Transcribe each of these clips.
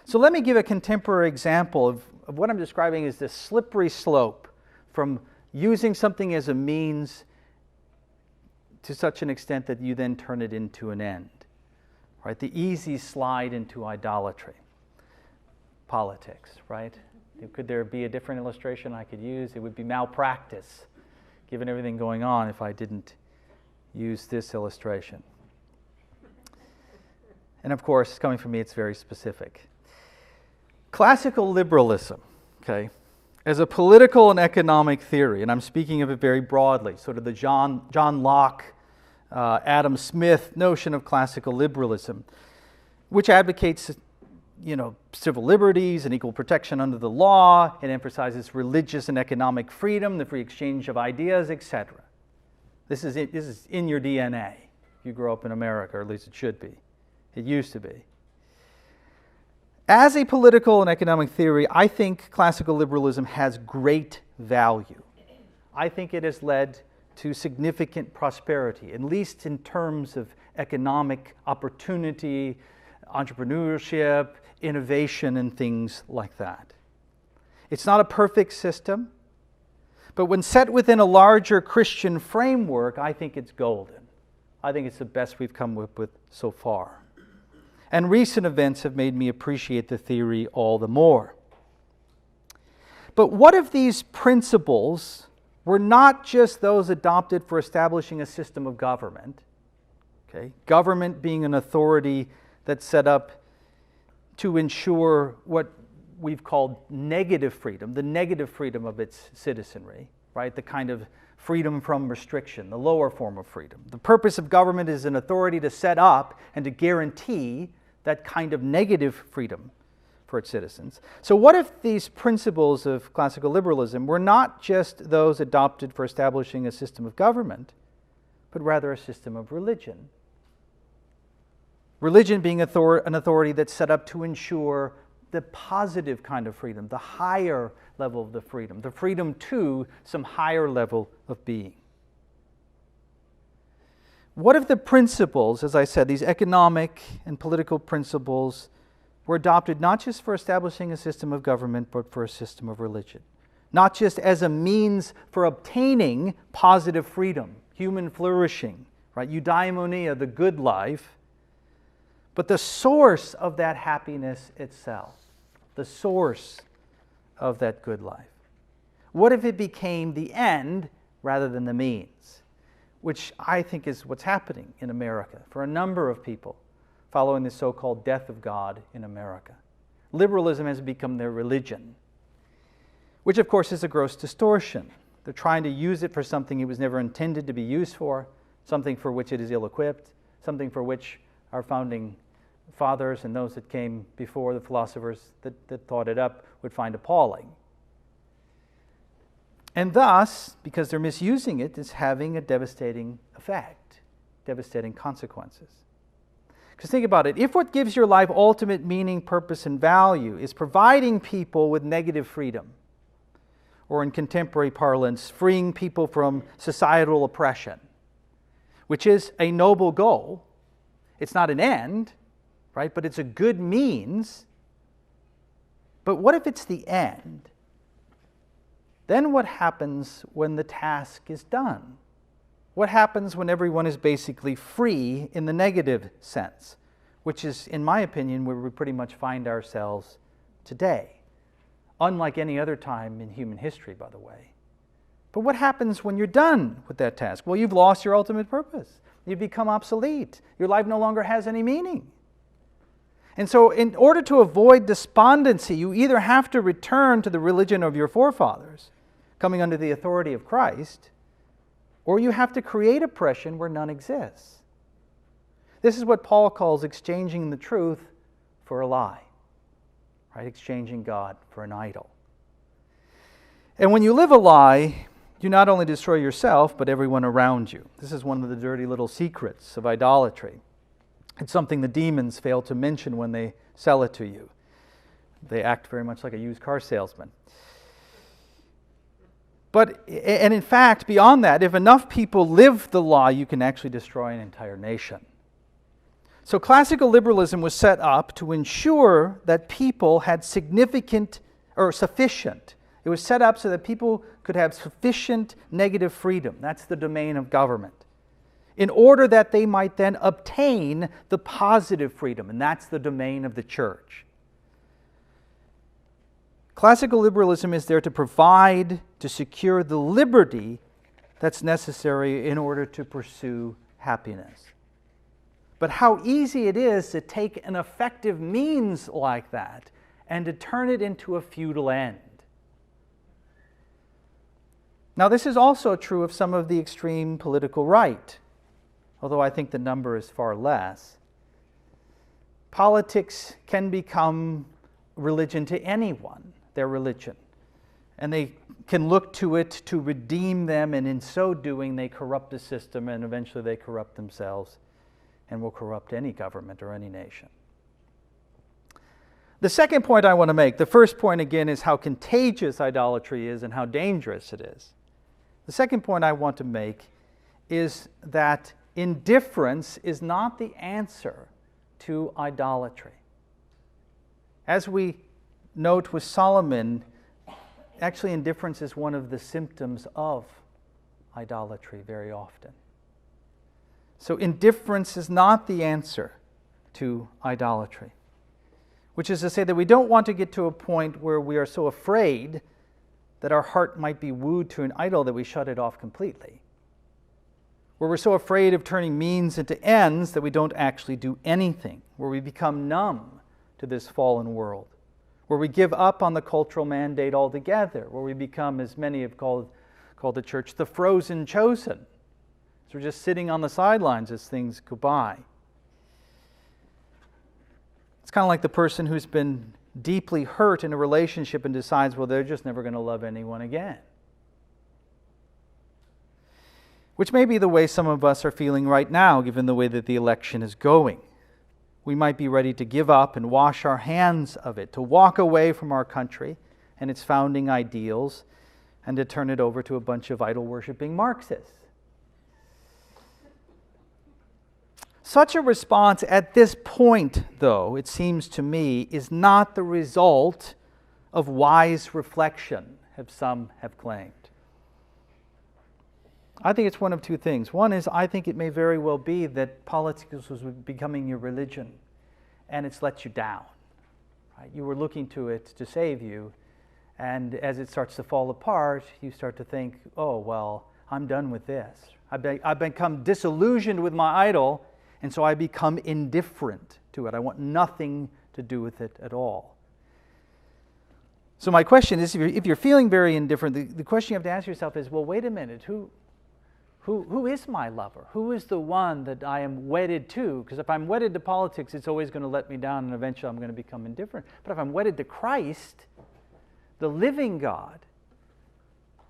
So let me give a contemporary example of what I'm describing as this slippery slope from using something as a means to such an extent that you then turn it into an end. Right? The easy slide into idolatry. Politics, right? Could there be a different illustration I could use? It would be malpractice, given everything going on, if I didn't use this illustration. And of course, coming from me, it's very specific. Classical liberalism, okay, as a political and economic theory, and I'm speaking of it very broadly, sort of the John Locke, Adam Smith notion of classical liberalism, which advocates, civil liberties and equal protection under the law. It emphasizes religious and economic freedom, the free exchange of ideas, etc. This is in your DNA. You grow up in America, or at least it should be. It used to be. As a political and economic theory, I think classical liberalism has great value. I think it has led to significant prosperity, at least in terms of economic opportunity, entrepreneurship, innovation, and things like that. It's not a perfect system, but when set within a larger Christian framework, I think it's golden. I think it's the best we've come up with so far. And recent events have made me appreciate the theory all the more. But what if these principles were not just those adopted for establishing a system of government? Okay? Government being an authority that's set up to ensure what we've called negative freedom, the negative freedom of its citizenry, right? The kind of freedom from restriction, the lower form of freedom. The purpose of government is an authority to set up and to guarantee that kind of negative freedom for its citizens. So what if these principles of classical liberalism were not just those adopted for establishing a system of government, but rather a system of religion? Religion being an authority that's set up to ensure the positive kind of freedom, the higher level of the freedom to some higher level of being. What if the principles, as I said, these economic and political principles, were adopted not just for establishing a system of government, but for a system of religion? Not just as a means for obtaining positive freedom, human flourishing, right? Eudaimonia, the good life, but the source of that happiness itself, the source of that good life. What if it became the end rather than the means? Which I think is what's happening in America for a number of people following the so-called death of God in America. Liberalism has become their religion, which of course is a gross distortion. They're trying to use it for something it was never intended to be used for, something for which it is ill-equipped, something for which our founding fathers and those that came before, the philosophers that thought it up, would find appalling. And thus, because they're misusing it, it's having a devastating effect, devastating consequences. Because think about it, if what gives your life ultimate meaning, purpose, and value is providing people with negative freedom, or in contemporary parlance, freeing people from societal oppression, which is a noble goal, it's not an end, right? But it's a good means. But what if it's the end? Then what happens when the task is done? What happens when everyone is basically free in the negative sense, which is, in my opinion, where we pretty much find ourselves today, unlike any other time in human history, by the way. But what happens when you're done with that task? Well, you've lost your ultimate purpose. You've become obsolete. Your life no longer has any meaning. And so in order to avoid despondency, you either have to return to the religion of your forefathers, coming under the authority of Christ, or you have to create oppression where none exists. This is what Paul calls exchanging the truth for a lie, right? Exchanging God for an idol. And when you live a lie, you not only destroy yourself, but everyone around you. This is one of the dirty little secrets of idolatry. It's something the demons fail to mention when they sell it to you. They act very much like a used car salesman. And in fact, beyond that, if enough people live the lie, you can actually destroy an entire nation. So classical liberalism was set up to ensure that people had sufficient. It was set up so that people could have sufficient negative freedom. That's the domain of government. In order that they might then obtain the positive freedom, and that's the domain of the church. Classical liberalism is there to provide, to secure the liberty that's necessary in order to pursue happiness. But how easy it is to take an effective means like that and to turn it into a futile end. Now, this is also true of some of the extreme political right, although I think the number is far less. Politics can become religion to anyone, their religion. And they can look to it to redeem them, and in so doing they corrupt the system, and eventually they corrupt themselves and will corrupt any government or any nation. The second point I want to make, the first point again is how contagious idolatry is and how dangerous it is. The second point I want to make is that indifference is not the answer to idolatry. As we note with Solomon, actually indifference is one of the symptoms of idolatry very often. So indifference is not the answer to idolatry, which is to say that we don't want to get to a point where we are so afraid that our heart might be wooed to an idol that we shut it off completely, where we're so afraid of turning means into ends that we don't actually do anything, where we become numb to this fallen world, where we give up on the cultural mandate altogether, where we become, as many have called the church, the frozen chosen. So we're just sitting on the sidelines as things go by. It's kind of like the person who's been deeply hurt in a relationship and decides, well, they're just never going to love anyone again. Which may be the way some of us are feeling right now, given the way that the election is going. We might be ready to give up and wash our hands of it, to walk away from our country and its founding ideals, and to turn it over to a bunch of idol-worshipping Marxists. Such a response at this point, though, it seems to me, is not the result of wise reflection, as some have claimed. I think it's one of two things. One is, I think it may very well be that politics was becoming your religion, and it's let you down. Right? You were looking to it to save you, and as it starts to fall apart, you start to think, oh, well, I'm done with this. I've become disillusioned with my idol, and so I become indifferent to it. I want nothing to do with it at all. So my question is, if you're feeling very indifferent, the question you have to ask yourself is, well, wait a minute, who is my lover? Who is the one that I am wedded to? Because if I'm wedded to politics, it's always going to let me down, and eventually I'm going to become indifferent. But if I'm wedded to Christ, the living God,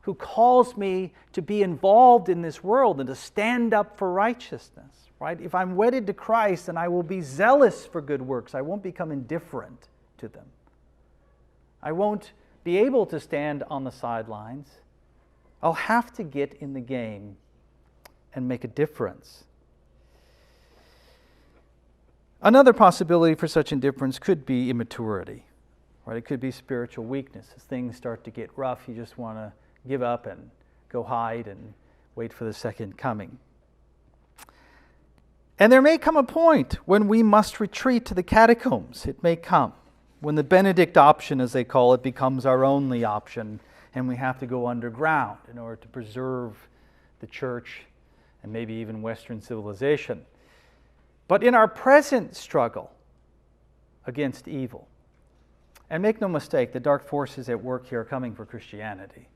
who calls me to be involved in this world and to stand up for righteousness, right? If I'm wedded to Christ, then I will be zealous for good works. I won't become indifferent to them. I won't be able to stand on the sidelines. I'll have to get in the game and make a difference. Another possibility for such indifference could be immaturity, right? It could be spiritual weakness. As things start to get rough, you just want to give up and go hide and wait for the second coming. And there may come a point when we must retreat to the catacombs. It may come when the Benedict option, as they call it, becomes our only option, and we have to go underground in order to preserve the church and maybe even Western civilization. But in our present struggle against evil, and make no mistake, the dark forces at work here are coming for Christianity.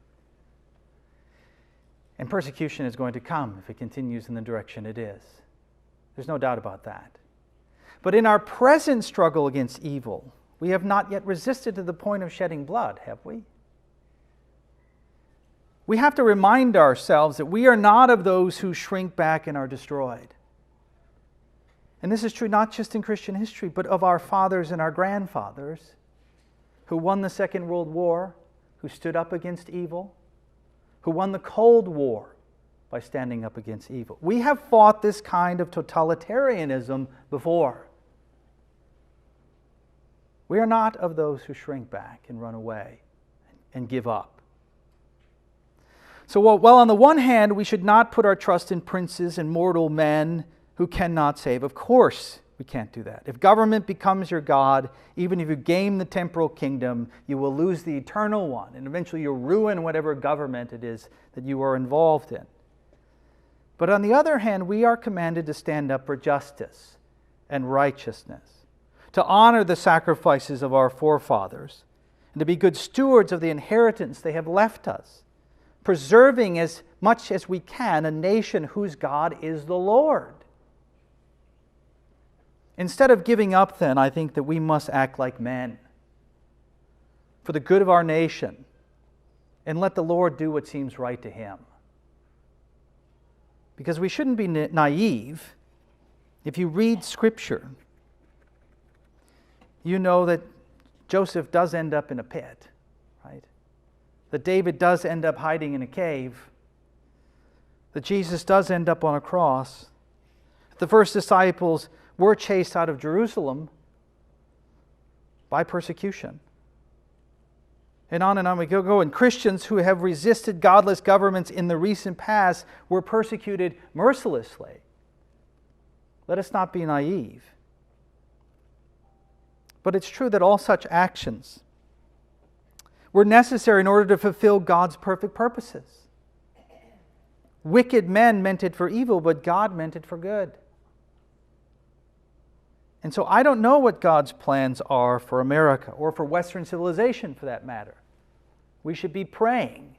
And persecution is going to come if it continues in the direction it is. There's no doubt about that. But in our present struggle against evil, we have not yet resisted to the point of shedding blood, have we? We have to remind ourselves that we are not of those who shrink back and are destroyed. And this is true not just in Christian history, but of our fathers and our grandfathers who won the Second World War, who stood up against evil, who won the Cold War, by standing up against evil. We have fought this kind of totalitarianism before. We are not of those who shrink back and run away and give up. So while on the one hand we should not put our trust in princes and mortal men who cannot save, of course we can't do that. If government becomes your God, even if you gain the temporal kingdom, you will lose the eternal one, and eventually you'll ruin whatever government it is that you are involved in. But on the other hand, we are commanded to stand up for justice and righteousness, to honor the sacrifices of our forefathers, and to be good stewards of the inheritance they have left us, preserving as much as we can a nation whose God is the Lord. Instead of giving up, then, I think that we must act like men for the good of our nation and let the Lord do what seems right to Him. Because we shouldn't be naive. If you read Scripture, you know that Joseph does end up in a pit, right? That David does end up hiding in a cave. That Jesus does end up on a cross. The first disciples were chased out of Jerusalem by persecution. And on we go. And Christians who have resisted godless governments in the recent past were persecuted mercilessly. Let us not be naive. But it's true that all such actions were necessary in order to fulfill God's perfect purposes. Wicked men meant it for evil, but God meant it for good. And so I don't know what God's plans are for America, or for Western civilization for that matter. We should be praying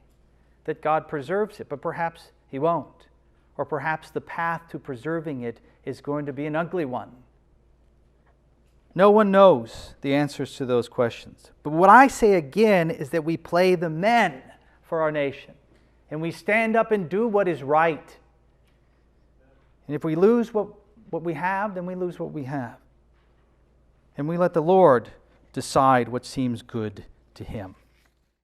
that God preserves it, but perhaps He won't. Or perhaps the path to preserving it is going to be an ugly one. No one knows the answers to those questions. But what I say again is that we play the men for our nation. And we stand up and do what is right. And if we lose what we have, then we lose what we have. And we let the Lord decide what seems good to Him.